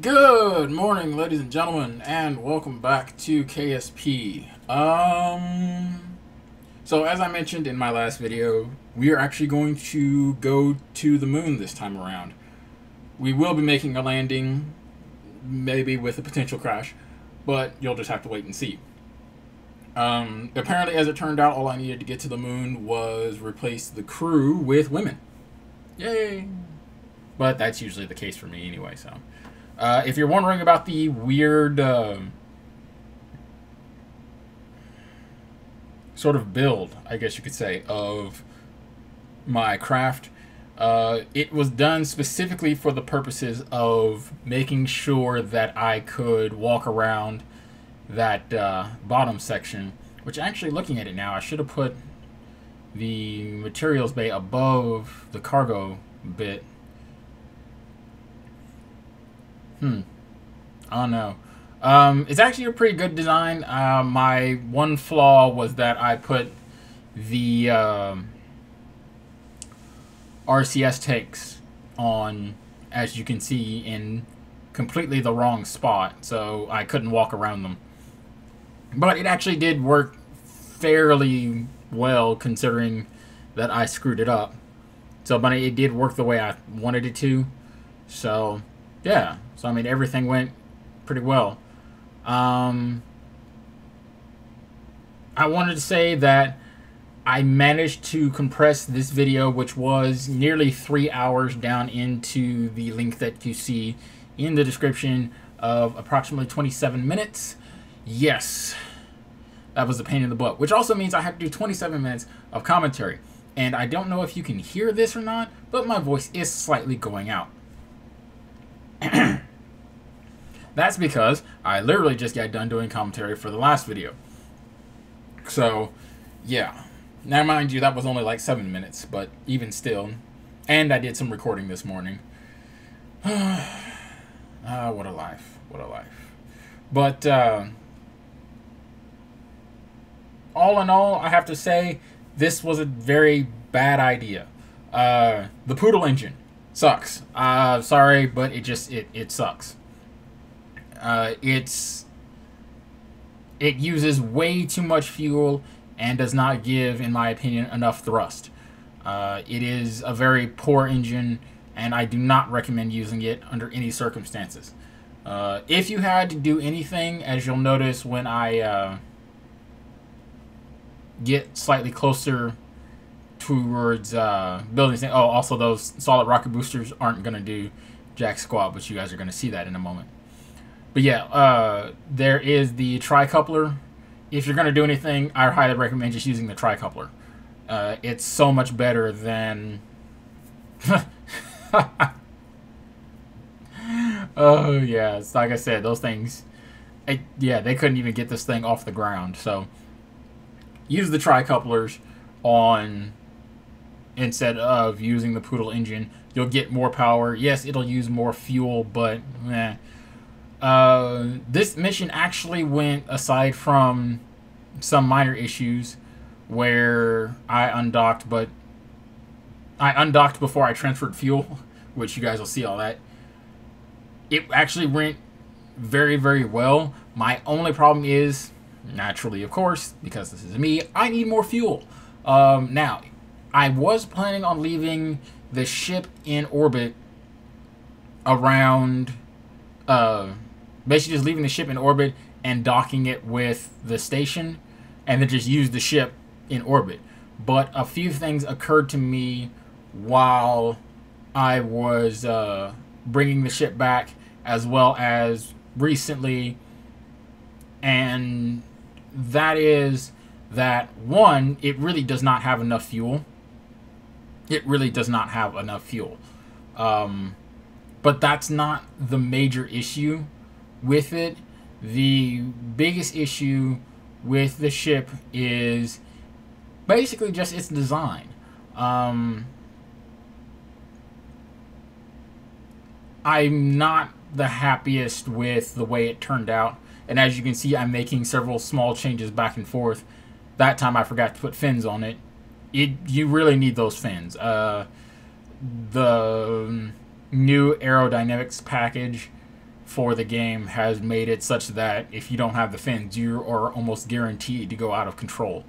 Good morning, ladies and gentlemen, and welcome back to KSP. So as I mentioned in my last video, we are actually going to go to the moon this time around. We will be making a landing, maybe with a potential crash, but you'll just have to wait and see. Apparently, as it turned out, all I needed to get to the moon was replace the crew with women. Yay! But that's usually the case for me anyway, so... if you're wondering about the weird sort of build, I guess you could say, of my craft, it was done specifically for the purposes of making sure that I could walk around that bottom section, which actually, looking at it now, I should have put the materials bay above the cargo bit. I don't know. It's actually a pretty good design. My one flaw was that I put the RCS tanks on, as you can see, in completely the wrong spot, so I couldn't walk around them. But it actually did work fairly well, considering that I screwed it up. So, but it did work the way I wanted it to. So, yeah. So, I mean, everything went pretty well. I wanted to say that I managed to compress this video, which was nearly 3 hours, down into the link that you see in the description of approximately 27 minutes. Yes, that was a pain in the butt, which also means I have to do 27 minutes of commentary. And I don't know if you can hear this or not, but my voice is slightly going out. That's because I literally just got done doing commentary for the last video. So, yeah. Now, mind you, that was only like 7 minutes, but even still. And I did some recording this morning. What a life. What a life. But, all in all, I have to say, this was a very bad idea. The Poodle engine sucks. Sorry, but it sucks. It uses way too much fuel and does not give, in my opinion, enough thrust. It is a very poor engine, and I do not recommend using it under any circumstances. If you had to do anything, as you'll notice when I get slightly closer towards building things. Oh, also those solid rocket boosters aren't going to do jack squat, but you guys are going to see that in a moment. But yeah, there is the tri-coupler. If you're going to do anything, I highly recommend just using the tri-coupler. It's so much better than... Oh, yeah. It's like I said, those things... yeah, they couldn't even get this thing off the ground. So, use the tri-couplers on... instead of using the Poodle engine. You'll get more power. Yes, it'll use more fuel, but... this mission actually went, aside from some minor issues where I undocked, but I undocked before I transferred fuel, which you guys will see all that. It actually went very, very well. My only problem is, naturally, of course, because this is me, I need more fuel. Now, I was planning on leaving the ship in orbit around, basically just leaving the ship in orbit and docking it with the station, and then just use the ship in orbit. But a few things occurred to me while I was bringing the ship back, as well as recently, and that is that, one, it really does not have enough fuel. It really does not have enough fuel. But that's not the major issue with it. The biggest issue with the ship is basically just its design. I'm not the happiest with the way it turned out, and as you can see, I'm making several small changes back and forth. That time I forgot to put fins on it. You really need those fins. The new aerodynamics package for the game has made it such that if you don't have the fins, you are almost guaranteed to go out of control.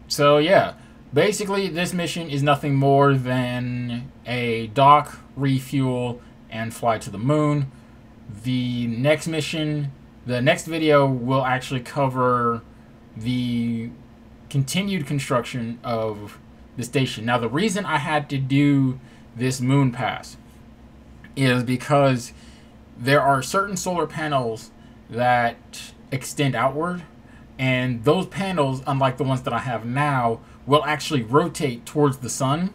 So yeah, basically this mission is nothing more than a dock, refuel, and fly to the moon. The next mission, the next video will actually cover the continued construction of the station. Now, the reason I had to do this moon pass is because there are certain solar panels that extend outward, and those panels, unlike the ones that I have now, will actually rotate towards the sun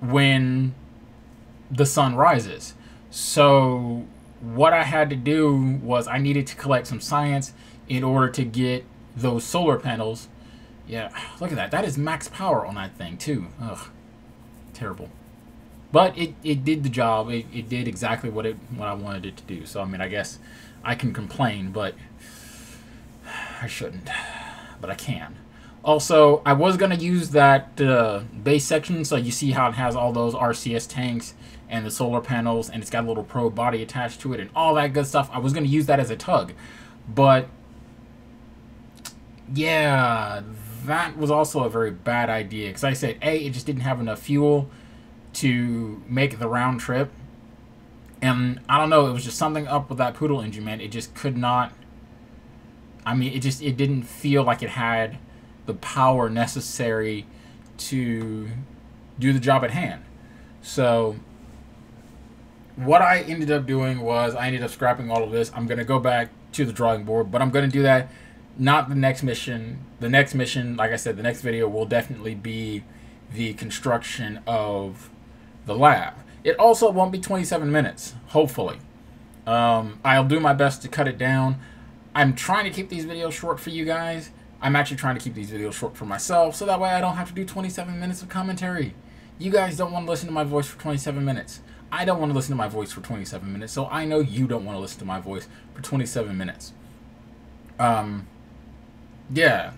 when the sun rises. So what I had to do was I needed to collect some science in order to get those solar panels. Yeah, look at that. That is max power on that thing, too. Ugh, terrible. But it did the job. It did exactly what I wanted it to do. So, I mean, I guess I can complain, but I shouldn't. But I can. Also, I was going to use that base section, so you see how it has all those RCS tanks and the solar panels, and it's got a little probe body attached to it and all that good stuff. I was going to use that as a tug. But, yeah, that was also a very bad idea. Because I said, A, it just didn't have enough fuel to make the round trip. And I don't know, it was just something up with that Poodle engine, man. It just could not... I mean, it didn't feel like it had the power necessary to do the job at hand. So what I ended up doing was I ended up scrapping all of this. I'm going to go back to the drawing board, but I'm going to do that not the next mission. The next mission, like I said, the next video will definitely be the construction of the lab. It also won't be 27 minutes, hopefully. I'll do my best to cut it down. I'm trying to keep these videos short for you guys. I'm actually trying to keep these videos short for myself, so that way I don't have to do 27 minutes of commentary. You guys don't want to listen to my voice for 27 minutes. I don't want to listen to my voice for 27 minutes, so I know you don't want to listen to my voice for 27 minutes. Yeah.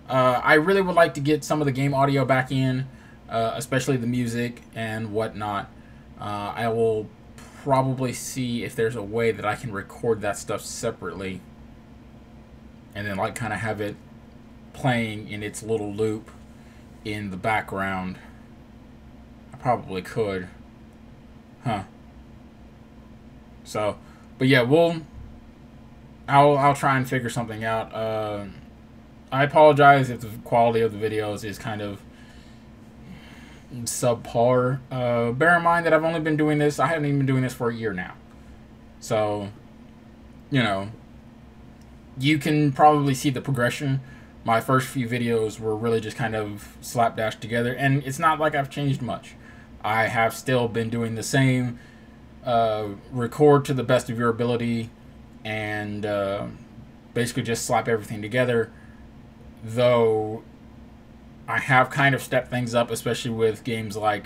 I really would like to get some of the game audio back in, especially the music and whatnot. I will probably see if there's a way that I can record that stuff separately and then like kind of have it playing in its little loop in the background. I probably could. So, but yeah, I'll try and figure something out. I apologize if the quality of the videos is kind of subpar. Bear in mind that I've only been doing this, I haven't even been doing this for a year now. So, you know, you can probably see the progression. My first few videos were really just kind of slapdash together, and it's not like I've changed much. I have still been doing the same, record to the best of your ability, and basically just slap everything together. Though I have kind of stepped things up, especially with games like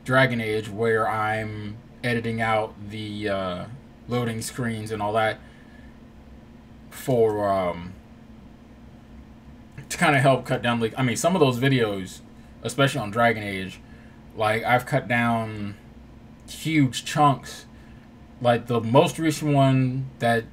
Dragon Age, where I'm editing out the loading screens and all that for to kind of help cut down. I mean, some of those videos, especially on Dragon Age, like I've cut down huge chunks. Like the most recent one that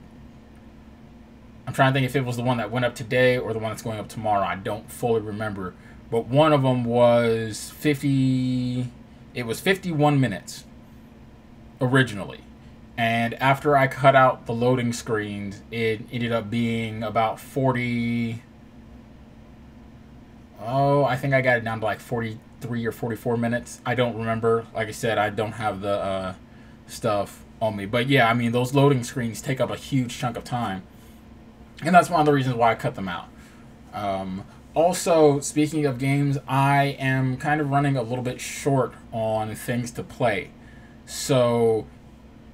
I'm trying to think if it was the one that went up today or the one that's going up tomorrow. I don't fully remember. But one of them was 50... It was 51 minutes originally. And after I cut out the loading screens, it ended up being about 40... Oh, I think I got it down to like 43 or 44 minutes. I don't remember. Like I said, I don't have the stuff on me. But yeah, I mean, those loading screens take up a huge chunk of time. And that's one of the reasons why I cut them out. Also, speaking of games, I am kind of running a little bit short on things to play. So,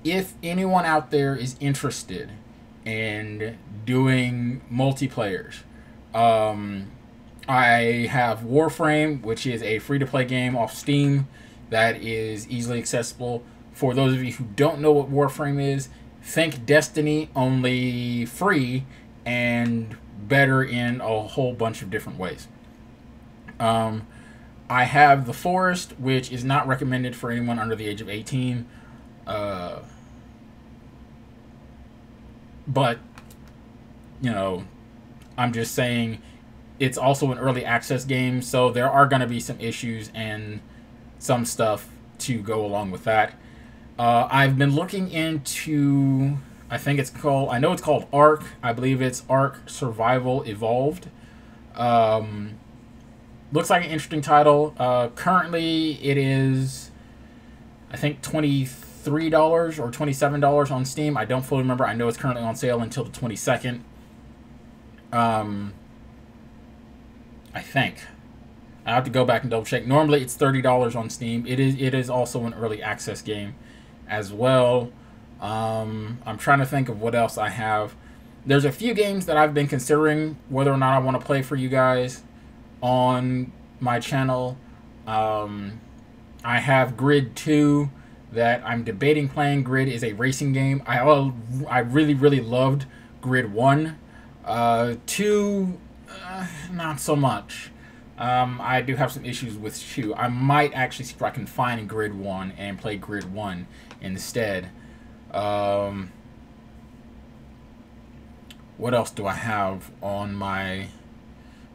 if anyone out there is interested in doing multiplayers, I have Warframe, which is a free-to-play game off Steam that is easily accessible. For those of you who don't know what Warframe is, think Destiny, only free and better in a whole bunch of different ways. I have The Forest, which is not recommended for anyone under the age of 18. Uh, but, you know, I'm just saying it's also an early access game, so there are going to be some issues and some stuff to go along with that. I've been looking into, I know it's called Ark. I believe it's Ark Survival Evolved. Looks like an interesting title. Currently, it is, I think, $23 or $27 on Steam. I don't fully remember. I know it's currently on sale until the 22nd. I think. I have to go back and double check. Normally, it's $30 on Steam. It is also an early access game as well. I'm trying to think of what else I have. There's a few games that I've been considering whether or not I want to play for you guys on my channel. I have Grid 2 that I'm debating playing. Grid is a racing game. I really, really loved Grid 1. 2, not so much. I do have some issues with 2. I might actually see if I can find Grid 1 and play Grid 1 instead. What else do I have on my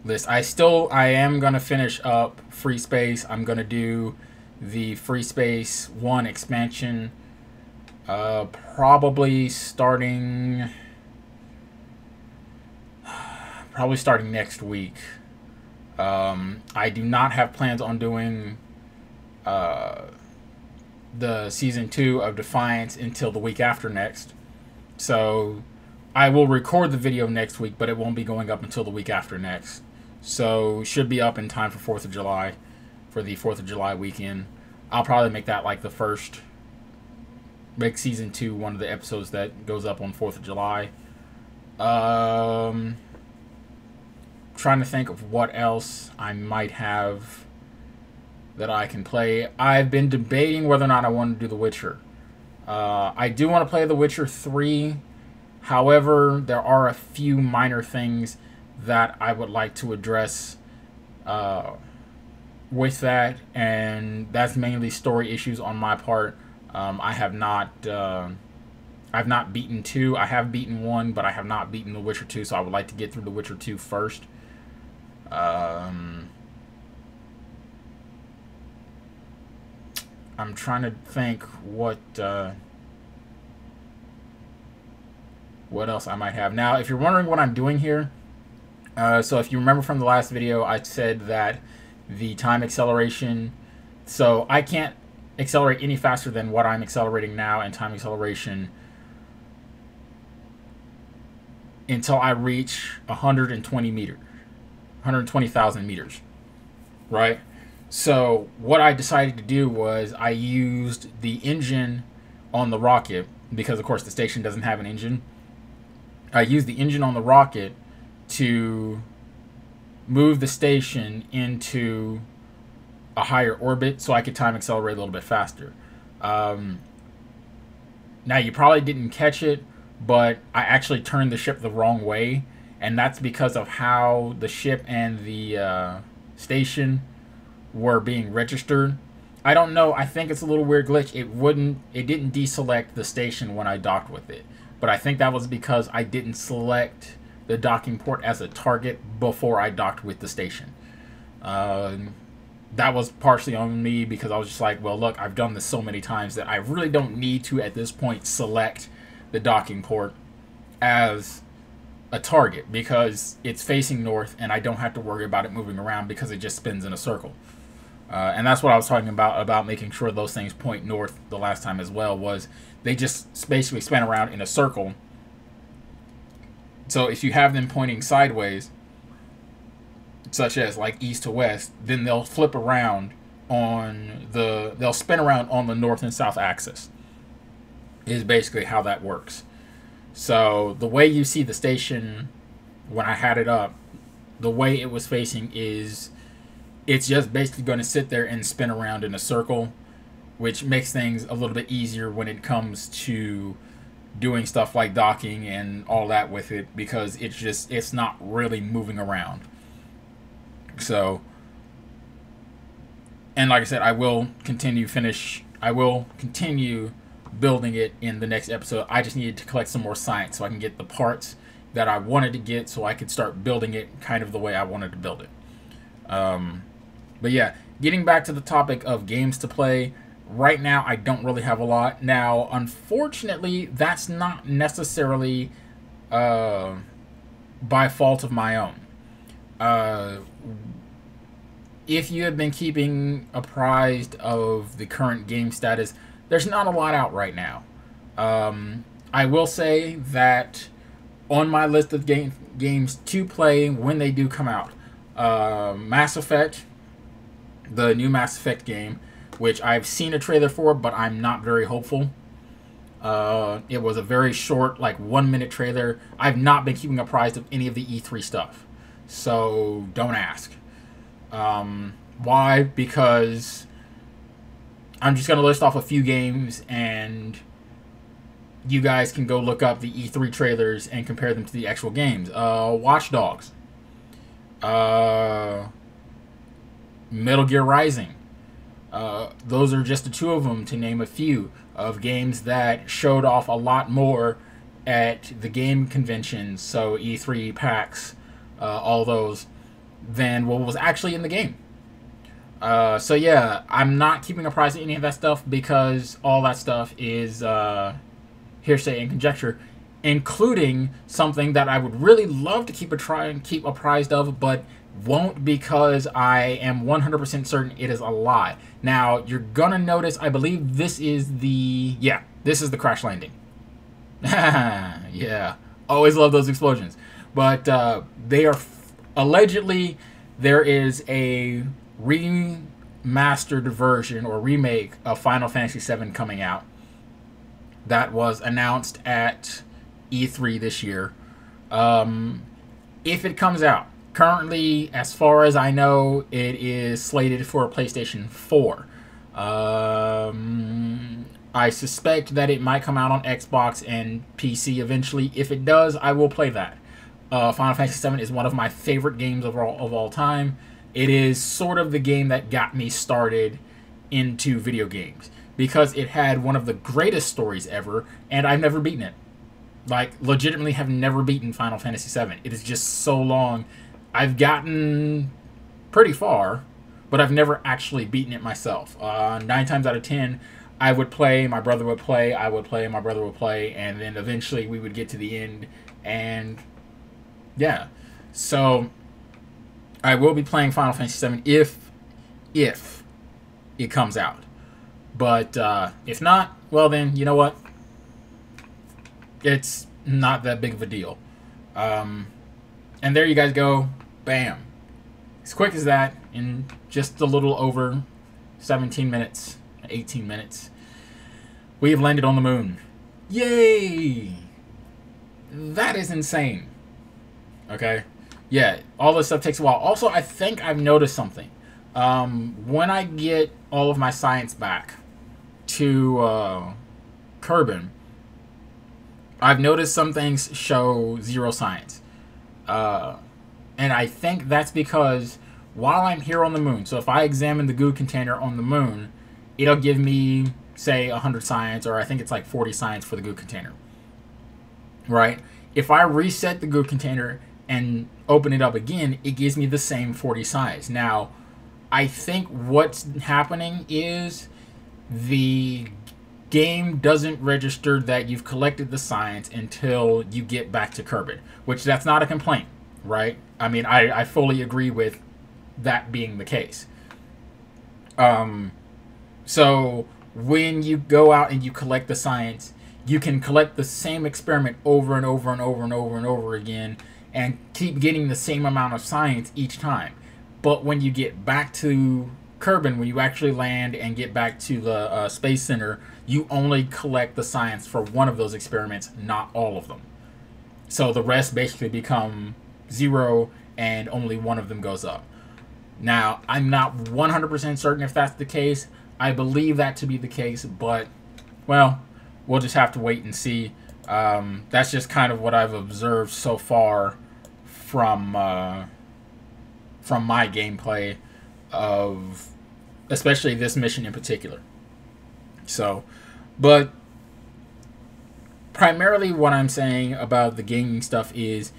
list? I am going to finish up Free Space. I'm going to do the Free Space 1 expansion probably starting next week. I do not have plans on doing the Season 2 of Defiance until the week after next. So I will record the video next week, but it won't be going up until the week after next. So should be up in time for 4th of July, for the 4th of July weekend. I'll probably make that like the first, make Season 2 one of the episodes that goes up on 4th of July. Trying to think of what else I might have that I can play. I've been debating whether or not I want to do The Witcher. I do want to play The Witcher 3. However, there are a few minor things that I would like to address with that, and that's mainly story issues on my part. I've not beaten 2. I have beaten 1, but I have not beaten The Witcher 2, so I would like to get through The Witcher 2 first. I'm trying to think what else I might have. Now, if you're wondering what I'm doing here, so if you remember from the last video, I said that the time acceleration, so I can't accelerate any faster than what I'm accelerating now in time acceleration until I reach 120,000 meters, right? So what I decided to do was I used the engine on the rocket, because of course the station doesn't have an engine. I used the engine on the rocket to move the station into a higher orbit so I could time accelerate a little bit faster. Now you probably didn't catch it, but I actually turned the ship the wrong way, and that's because of how the ship and the station were being registered. I don't know, I think it's a little weird glitch. It didn't deselect the station when I docked with it, but I think that was because I didn't select the docking port as a target before I docked with the station. That was partially on me, because I was just like, well, look, I've done this so many times that I really don't need to at this point select the docking port as a target, because it's facing north and I don't have to worry about it moving around because it just spins in a circle. And that's what I was talking about making sure those things point north the last time as well, was they just basically spin around in a circle. So if you have them pointing sideways, such as like east to west, then they'll flip around they'll spin around on the north and south axis, is basically how that works. So the way you see the station when I had it up, the way it was facing is it's just basically going to sit there and spin around in a circle, which makes things a little bit easier when it comes to doing stuff like docking and all that with it, because it's not really moving around. So, and like I said, I will continue stop building it in the next episode. I just needed to collect some more science so I can get the parts that I wanted to get so I could start building it kind of the way I wanted to build it. But yeah, getting back to the topic of games to play, right now I don't really have a lot. Now, unfortunately, that's not necessarily by fault of my own. If you have been keeping apprised of the current game status, there's not a lot out right now. I will say that on my list of games to play when they do come out, Mass Effect, the new Mass Effect game, which I've seen a trailer for, but I'm not very hopeful. It was a very short, like 1-minute trailer. I've not been keeping apprised of any of the E3 stuff, so don't ask. Why? Because I'm just going to list off a few games, and you guys can go look up the E3 trailers and compare them to the actual games. Watch Dogs. Metal Gear Rising. Those are just the two of them, to name a few, of games that showed off a lot more at the game conventions, so E3, PAX, all those, than what was actually in the game. So yeah, I'm not keeping apprised of any of that stuff because all that stuff is hearsay and conjecture, including something that I would really love to keep apprised of, but won't because I am 100% certain it is a lie. Now, you're gonna notice, I believe this is the... Yeah, this is the crash landing. Yeah, always love those explosions. But they are... Allegedly, there is a remastered version or remake of Final Fantasy VII coming out that was announced at E3 this year. If it comes out, currently, as far as I know, it is slated for a PlayStation 4. I suspect that it might come out on Xbox and PC eventually. If it does, I will play that. Final Fantasy VII is one of my favorite games of all time. It is sort of the game that got me started into video games because it had one of the greatest stories ever, and I've never beaten it. Like, legitimately have never beaten Final Fantasy VII. It is just so long. I've gotten pretty far, but I've never actually beaten it myself. 9 times out of 10, I would play, my brother would play, I would play, my brother would play, and then eventually we would get to the end, and yeah. So, I will be playing Final Fantasy VII if it comes out. But if not, well then, you know what? It's not that big of a deal. And there you guys go. Bam. As quick as that, in just a little over 17 minutes, 18 minutes, we have landed on the moon. Yay! That is insane. Okay? Yeah, all this stuff takes a while. Also, I think I've noticed something. When I get all of my science back to Kerbin, I've noticed some things show 0 science. And I think that's because while I'm here on the moon, so if I examine the goo container on the moon, it'll give me, say, 100 science, or I think it's like 40 science for the goo container. Right? If I reset the goo container and open it up again, it gives me the same 40 science. Now, I think what's happening is the game doesn't register that you've collected the science until you get back to Kerbin, which that's not a complaint, right? I mean, I fully agree with that being the case. So when you go out and you collect the science, you can collect the same experiment over and over and over and over and over again and keep getting the same amount of science each time. But when you get back to Kerbin, when you actually land and get back to the Space Center, you only collect the science for one of those experiments, not all of them. So the rest basically become 0 and only one of them goes up. Now, I'm not 100% certain if that's the case. I believe that to be the case, but, well, we'll just have to wait and see. That's just kind of what I've observed so far from my gameplay of especially this mission in particular. So, but primarily what I'm saying about the gaming stuff is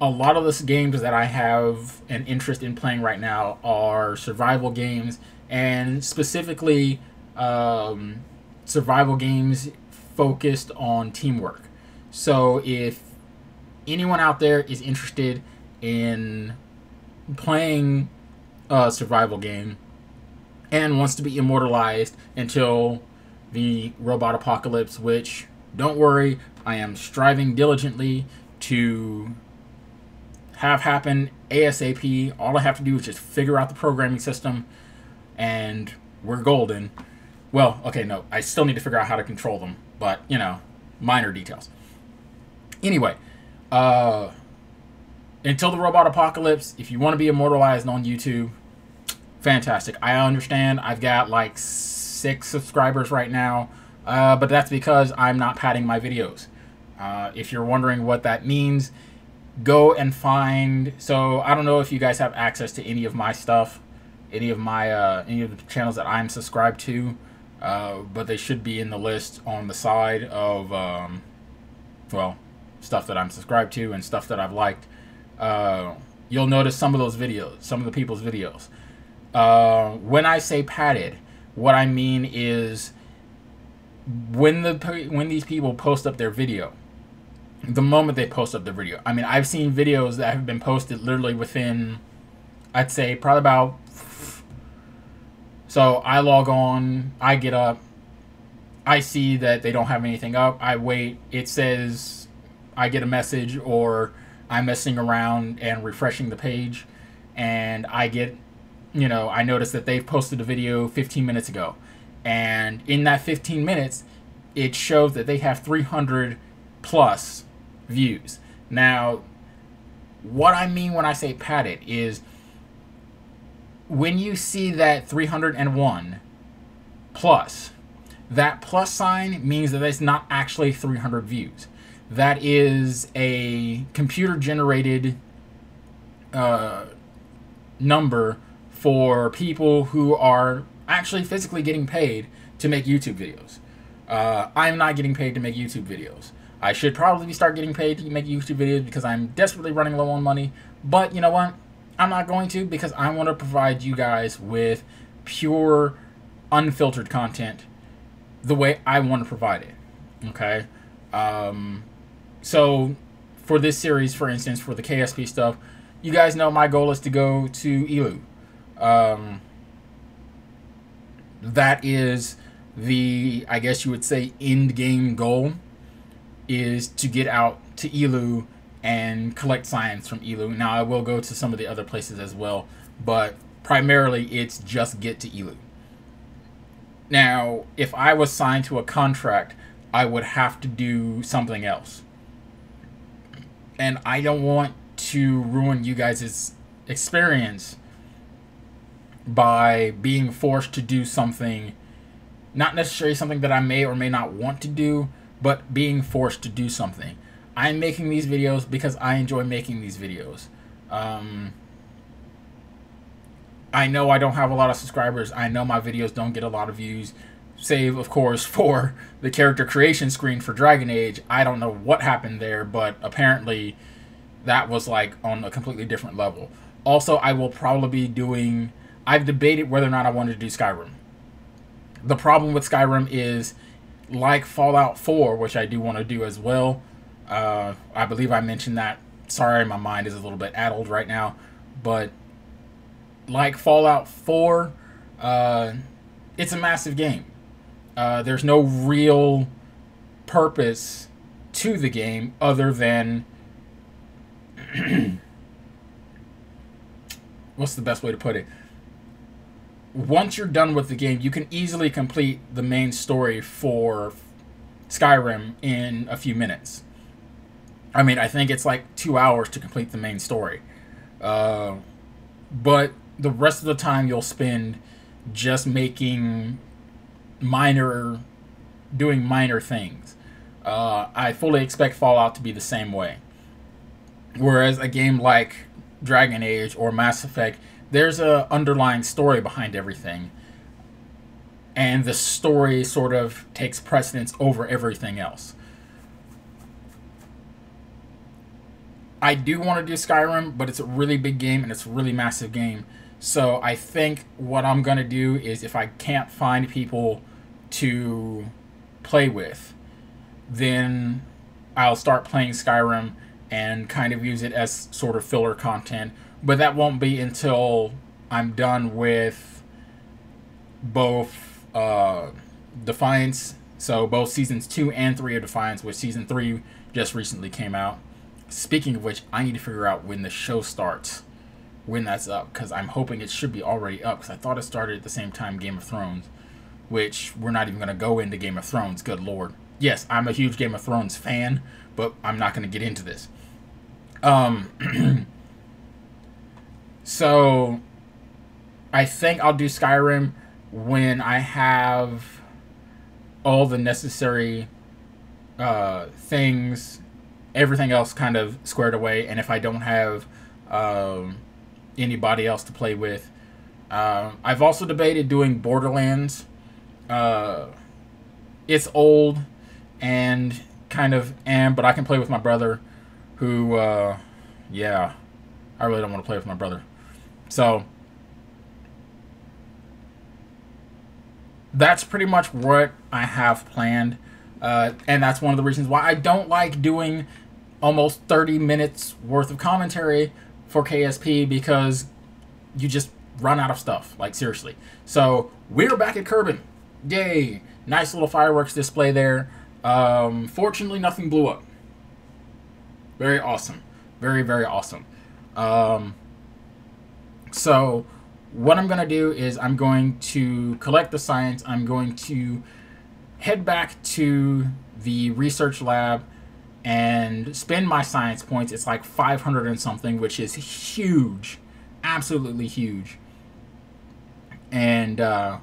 a lot of the games that I have an interest in playing right now are survival games, and specifically survival games focused on teamwork. So if anyone out there is interested in playing a survival game and wants to be immortalized until the robot apocalypse, which, don't worry, I am striving diligently to have happen ASAP. All I have to do is just figure out the programming system, and we're golden. Well, okay, no, I still need to figure out how to control them, but, you know, minor details. Anyway, until the robot apocalypse, if you want to be immortalized on YouTube, fantastic. I understand I've got like 6 subscribers right now, but that's because I'm not padding my videos. If you're wondering what that means, go and find... So, I don't know if you guys have access to any of my stuff, any of the channels that I'm subscribed to, but they should be in the list on the side of, well, stuff that I'm subscribed to and stuff that I've liked. You'll notice some of those videos, some of the people's videos. When I say padded, what I mean is when these people post up their video, the moment they post up their video. I mean, I've seen videos that have been posted literally within, I'd say, probably about... So I log on, I get up, I see that they don't have anything up, I wait, it says I get a message, or I'm messing around and refreshing the page, and I get, you know, I notice that they've posted a video 15 minutes ago, and in that 15 minutes, it shows that they have 300 plus views. Now, what I mean when I say padded is when you see that 301 plus, that plus sign means that it's not actually 300 views. That is a computer-generated number for people who are actually physically getting paid to make YouTube videos. I'm not getting paid to make YouTube videos. I should probably start getting paid to make YouTube videos because I'm desperately running low on money. But you know what? I'm not going to, because I want to provide you guys with pure, unfiltered content the way I want to provide it. Okay? So, for this series, for instance, for the KSP stuff, you guys know my goal is to go to Elu. That is the, I guess you would say, end game goal, is to get out to Elu and collect science from Elu. Now, I will go to some of the other places as well, but primarily it's just get to Elu. Now, if I was signed to a contract, I would have to do something else. And I don't want to ruin you guys' experience by being forced to do something, not necessarily something that I may or may not want to do, but being forced to do something. I'm making these videos because I enjoy making these videos. I know I don't have a lot of subscribers. I know my videos don't get a lot of views, save, of course, for the character creation screen for Dragon Age. I don't know what happened there, but apparently that was like on a completely different level. Also, I will probably be doing... I've debated whether or not I wanted to do Skyrim. The problem with Skyrim is, like Fallout 4, which I do want to do as well. I believe I mentioned that. Sorry, my mind is a little bit addled right now. But like Fallout 4, it's a massive game. There's no real purpose to the game other than... what's the best way to put it? Once you're done with the game, you can easily complete the main story for Skyrim in a few minutes. I mean, I think it's like 2 hours to complete the main story. But the rest of the time you'll spend just doing minor things. I fully expect Fallout to be the same way. Whereas a game like Dragon Age or Mass Effect, there's a underlying story behind everything, and the story sort of takes precedence over everything else. I do want to do Skyrim, but it's a really big game and it's a really massive game. So I think what I'm going to do is, if I can't find people to play with, then I'll start playing Skyrim and kind of use it as sort of filler content. But that won't be until I'm done with both Defiance, so both seasons 2 and 3 of Defiance, which season 3 just recently came out. Speaking of which, I need to figure out when the show starts, when that's up, because I'm hoping it should be already up, because I thought it started at the same time Game of Thrones, which we're not even going to go into Game of Thrones, good lord. Yes, I'm a huge Game of Thrones fan, but I'm not going to get into this. So I think I'll do Skyrim when I have all the necessary things, everything else kind of squared away, and if I don't have anybody else to play with. I've also debated doing Borderlands. It's old and kind of but I can play with my brother, who yeah, I really don't want to play with my brother. So that's pretty much what I have planned, and that's one of the reasons why I don't like doing almost 30 minutes worth of commentary for KSP, because you just run out of stuff, like seriously. So we're back at Kerman. Yay! Nice little fireworks display there. Fortunately, nothing blew up. Very awesome. Very, very awesome. So what I'm going to do is I'm going to collect the science. I'm going to head back to the research lab and spend my science points. It's like 500 and something, which is huge. Absolutely huge. And I'm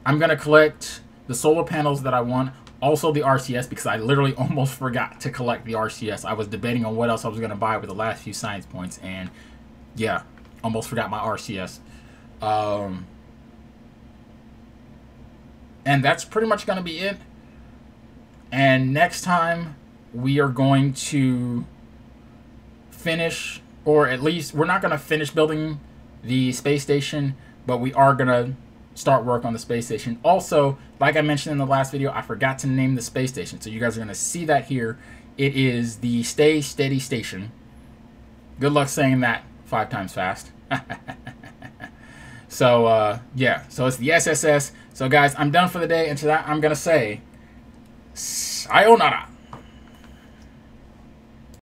going to collect the solar panels that I want. Also the RCS, because I literally almost forgot to collect the RCS. I was debating on what else I was going to buy with the last few science points. And yeah, almost forgot my RCS. And that's pretty much going to be it. And next time we are going to finish, or at least we're not going to finish building the space station, but we are going to start work on the space station. Also, like I mentioned in the last video, I forgot to name the space station, so you guys are going to see that here. It is the Stay Steady Station. Good luck saying that 5 times fast. So, yeah, so it's the SSS. So, guys, I'm done for the day, and to that, I'm going to say, sayonara.